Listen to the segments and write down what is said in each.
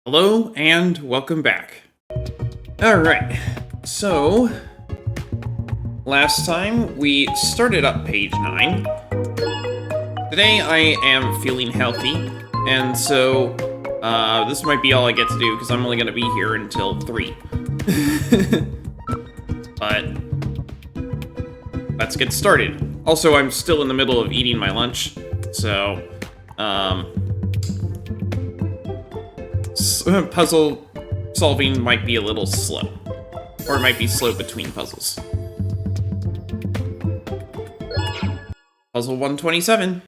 Hello and welcome back. Alright, so last time we started up page 9. Today I am feeling healthy, and so this might be all I get to do because I'm only going to be here until 3. But let's get started. Also, I'm still in the middle of eating my lunch, so puzzle solving might be a little slow. Or it might be slow between puzzles. Puzzle 127.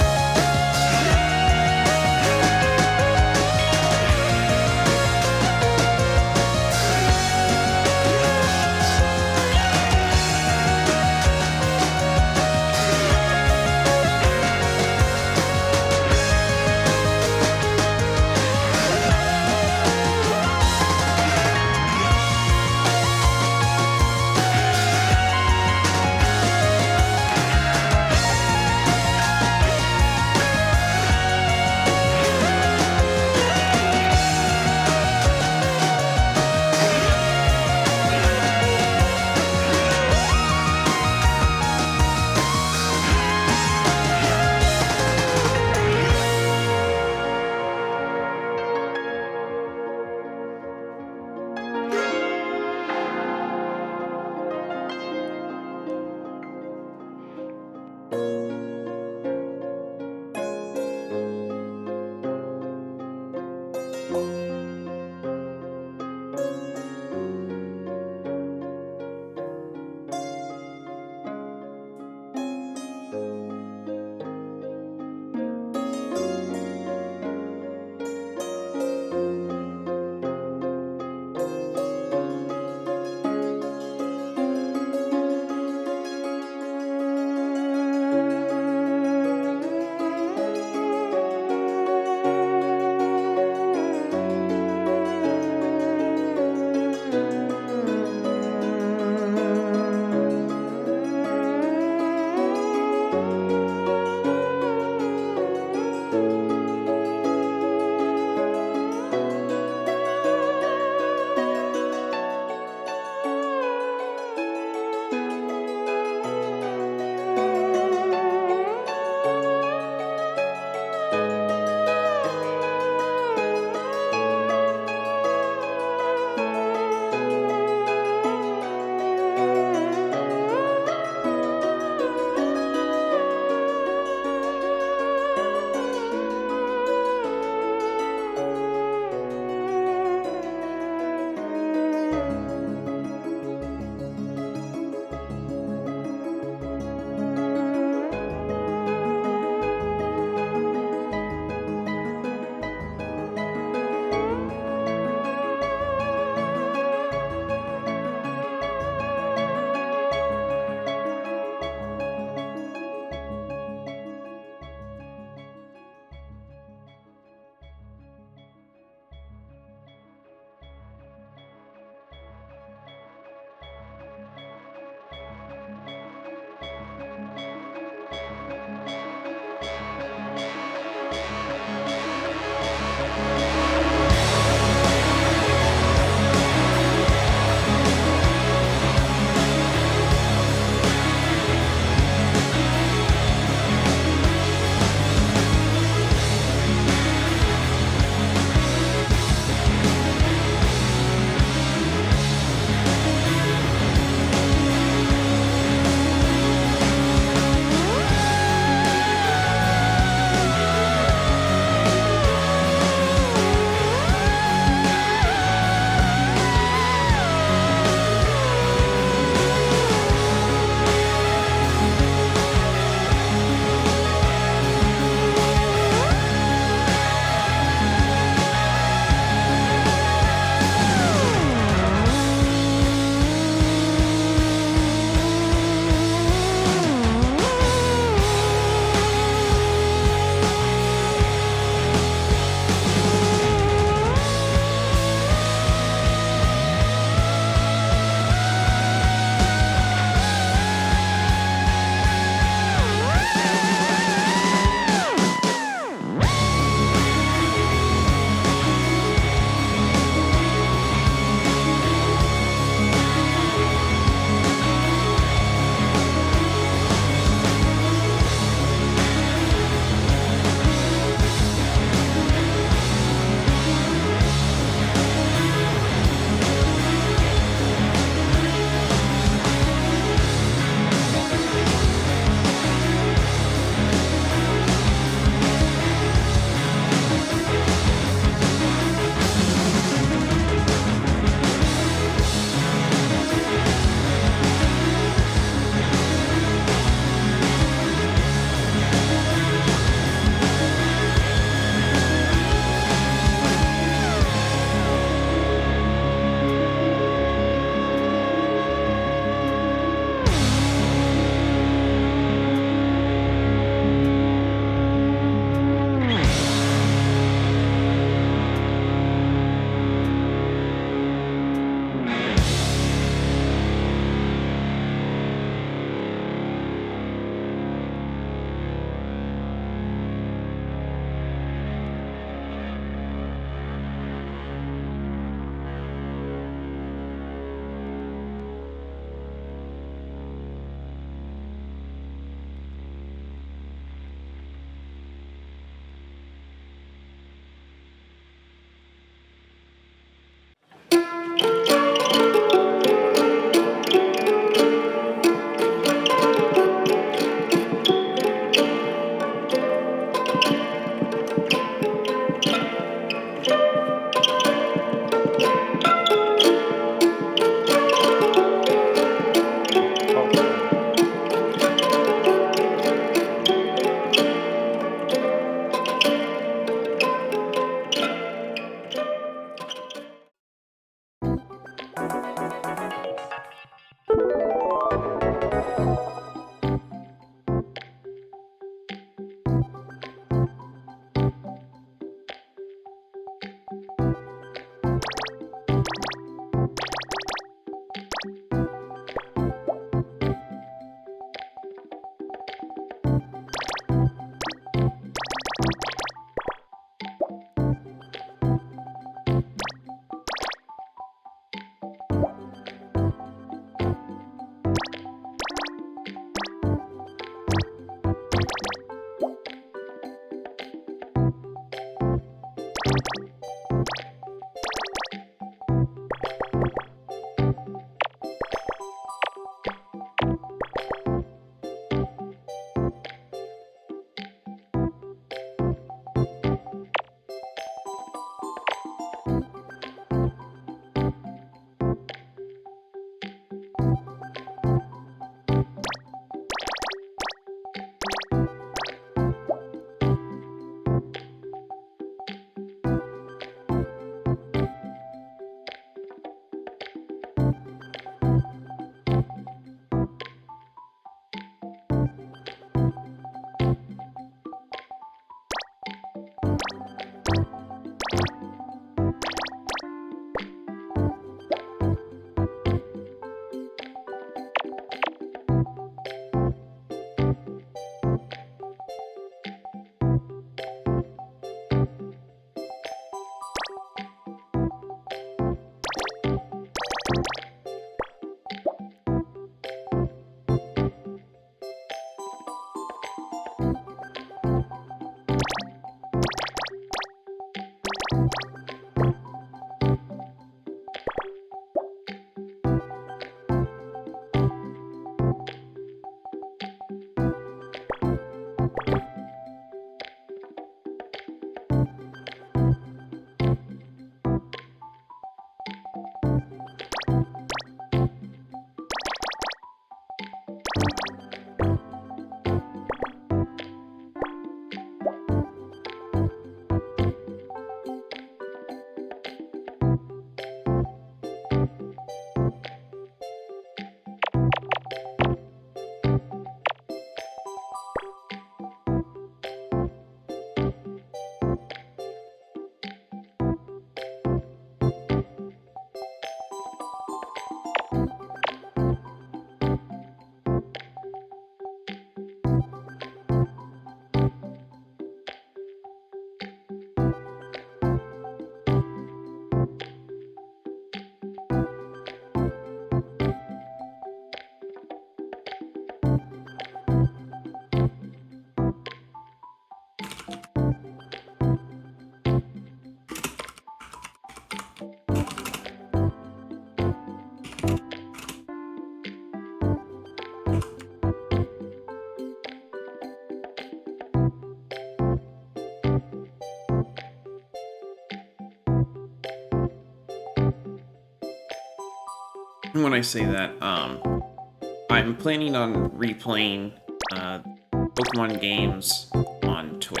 When I say that, I'm planning on replaying Pokemon games on Twitch.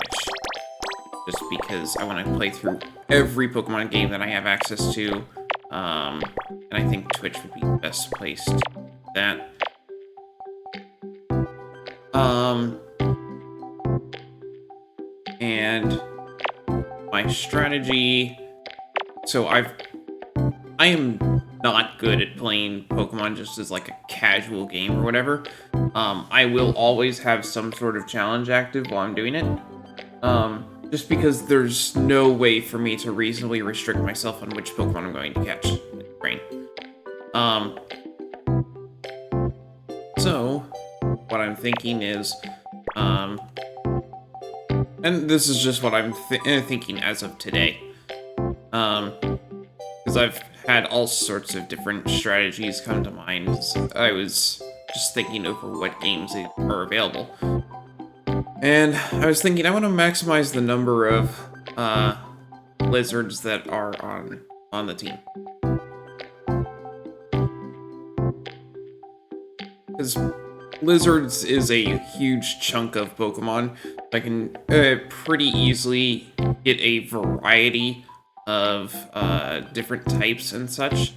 Just because I want to play through every Pokemon game that I have access to. And I think Twitch would be the best place to do that. And my strategy... So I am not good at playing Pokemon just as like a casual game or whatever. I will always have some sort of challenge active while I'm doing it. Just because there's no way for me to reasonably restrict myself on which Pokemon I'm going to catch in the brain. So, what I'm thinking is, and this is just what I'm thinking as of today, because I've had all sorts of different strategies come to mind as I was just thinking over what games are available. And I was thinking I want to maximize the number of lizards that are on the team. Because lizards is a huge chunk of Pokemon. I can pretty easily get a variety of different types and such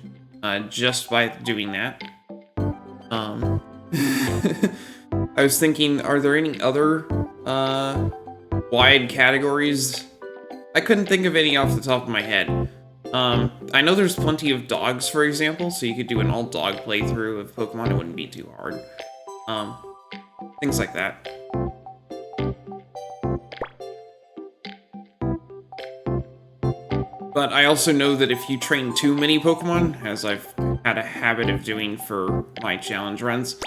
just by doing that. I was thinking, are there any other wide categories? I couldn't think of any off the top of my head. I know there's plenty of dogs, for example, so you could do an all-dog playthrough of Pokemon. It wouldn't be too hard. Things like that. But I also know that if you train too many Pokemon, as I've had a habit of doing for my challenge runs,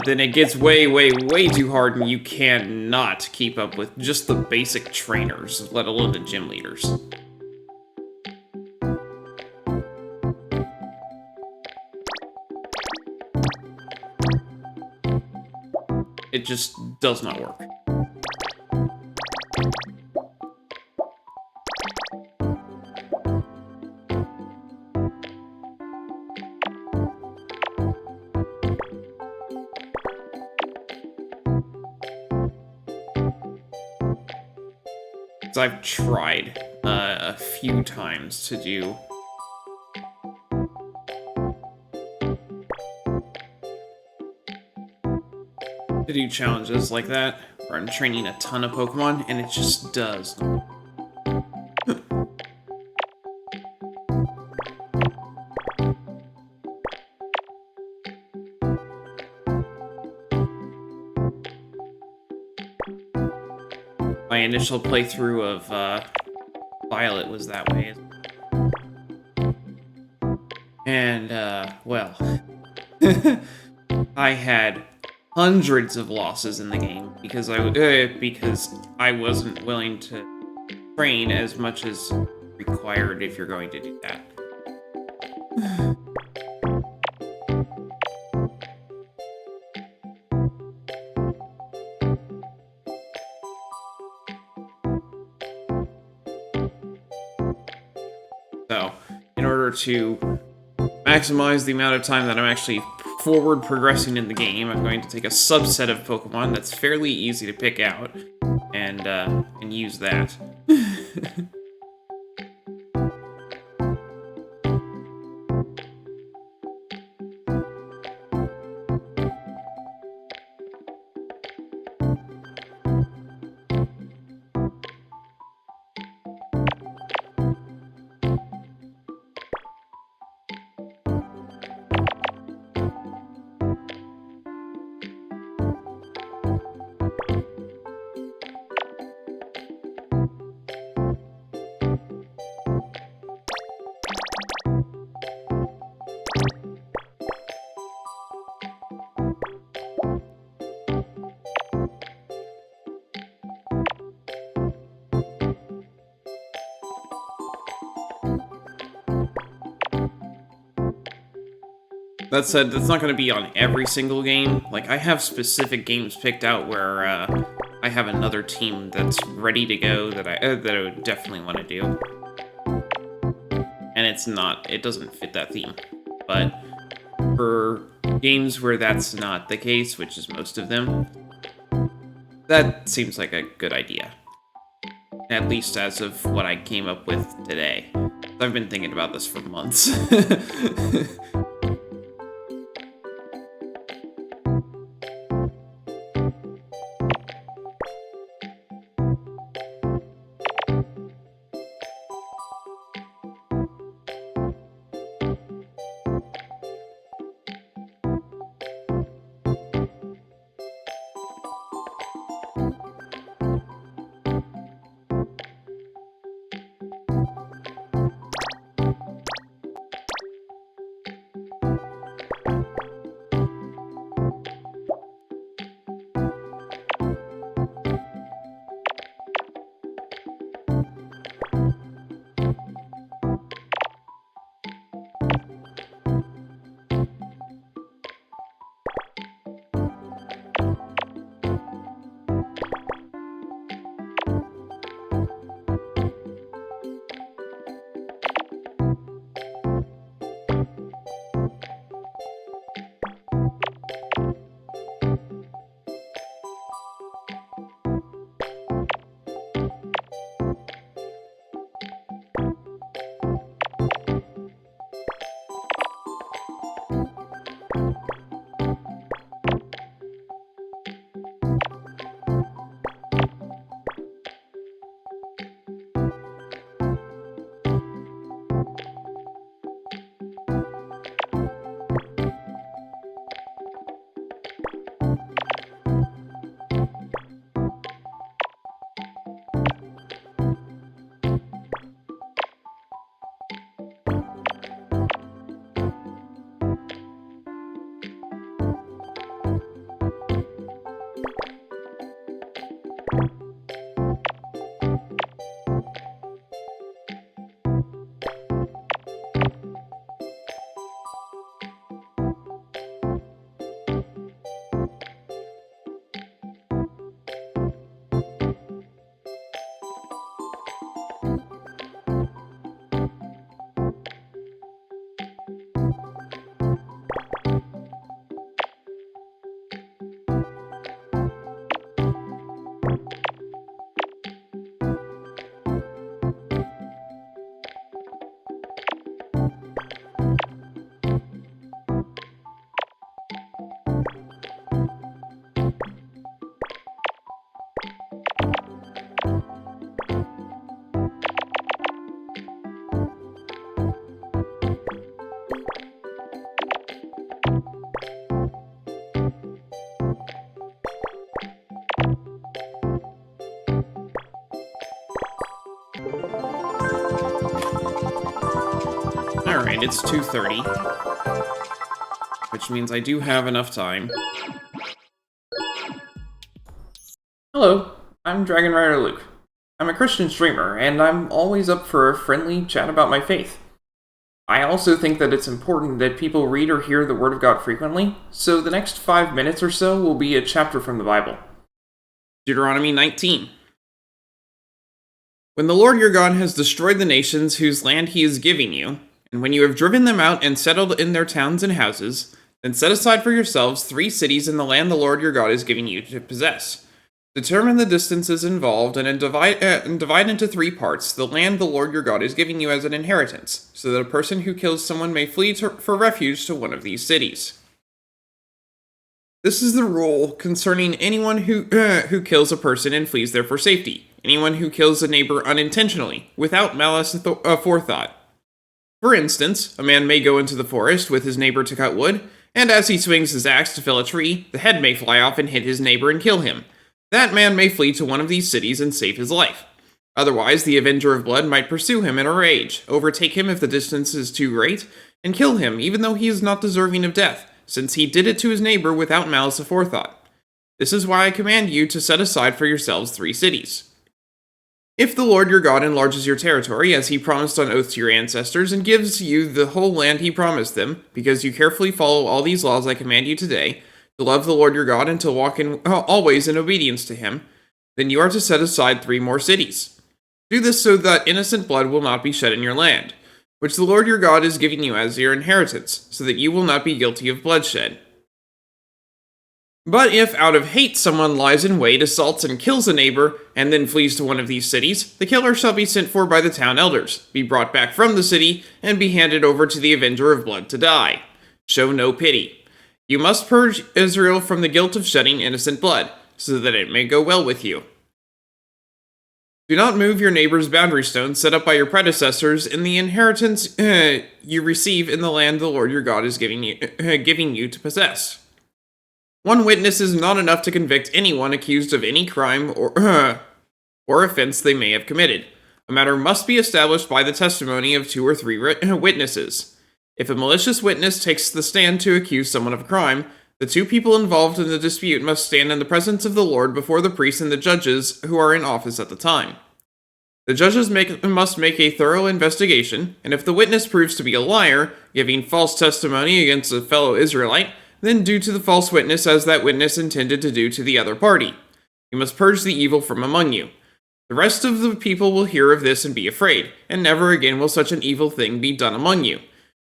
then it gets way, way, way too hard and you cannot keep up with just the basic trainers, let alone the gym leaders. It just does not work. I've tried a few times to do challenges like that, where I'm training a ton of Pokemon, and it just does. My initial playthrough of Violet was that way. And, well, I had hundreds of losses in the game because I wasn't willing to train as much as required if you're going to do that. So, in order to maximize the amount of time that I'm actually forward progressing in the game, I'm going to take a subset of Pokemon that's fairly easy to pick out and use that. That said, that's not going to be on every single game. Like, I have specific games picked out where I have another team that's ready to go that I would definitely want to do. And it doesn't fit that theme. But for games where that's not the case, which is most of them, that seems like a good idea. At least as of what I came up with today. I've been thinking about this for months. Alright, it's 2:30. Which means I do have enough time. Hello, I'm Dragon Rider Luke. I'm a Christian streamer, and I'm always up for a friendly chat about my faith. I also think that it's important that people read or hear the Word of God frequently, so the next 5 minutes or so will be a chapter from the Bible. Deuteronomy 19. When the Lord your God has destroyed the nations whose land he is giving you, and when you have driven them out and settled in their towns and houses, then set aside for yourselves 3 cities in the land the Lord your God is giving you to possess. Determine the distances involved and divide into 3 parts the land the Lord your God is giving you as an inheritance, so that a person who kills someone may flee for refuge to one of these cities. This is the rule concerning anyone who kills a person and flees there for safety. Anyone who kills a neighbor unintentionally, without malice aforethought. For instance, a man may go into the forest with his neighbor to cut wood, and as he swings his axe to fell a tree, the head may fly off and hit his neighbor and kill him. That man may flee to one of these cities and save his life. Otherwise, the avenger of blood might pursue him in a rage, overtake him if the distance is too great, and kill him even though he is not deserving of death, since he did it to his neighbor without malice aforethought. This is why I command you to set aside for yourselves 3 cities. If the Lord your God enlarges your territory, as he promised on oath to your ancestors, and gives you the whole land he promised them, because you carefully follow all these laws I command you today, to love the Lord your God and to walk always in obedience to him, then you are to set aside 3 more cities. Do this so that innocent blood will not be shed in your land, which the Lord your God is giving you as your inheritance, so that you will not be guilty of bloodshed. But if out of hate someone lies in wait, assaults and kills a neighbor, and then flees to one of these cities, the killer shall be sent for by the town elders, be brought back from the city, and be handed over to the avenger of blood to die. Show no pity. You must purge Israel from the guilt of shedding innocent blood, so that it may go well with you. Do not move your neighbor's boundary stones set up by your predecessors in the inheritance you receive in the land the Lord your God is giving you to possess. 1 witness is not enough to convict anyone accused of any crime or offense they may have committed. A matter must be established by the testimony of 2 or 3 witnesses. If a malicious witness takes the stand to accuse someone of a crime, the 2 people involved in the dispute must stand in the presence of the Lord before the priests and the judges who are in office at the time. The judges must make a thorough investigation, and if the witness proves to be a liar, giving false testimony against a fellow Israelite, then do to the false witness as that witness intended to do to the other party. You must purge the evil from among you. The rest of the people will hear of this and be afraid, and never again will such an evil thing be done among you.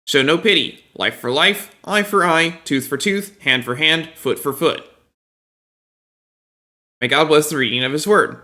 Show no pity, life for life, eye for eye, tooth for tooth, hand for hand, foot for foot. May God bless the reading of his word.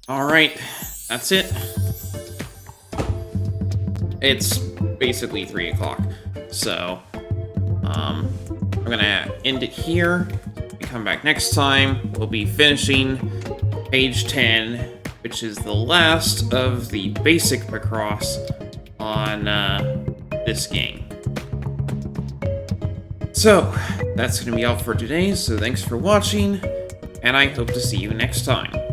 Alright, that's it. It's basically 3 o'clock, so I'm gonna end it here. We come back next time, we'll be finishing page 10, which is the last of the basic Picross on this game. So, that's gonna be all for today, so thanks for watching, and I hope to see you next time.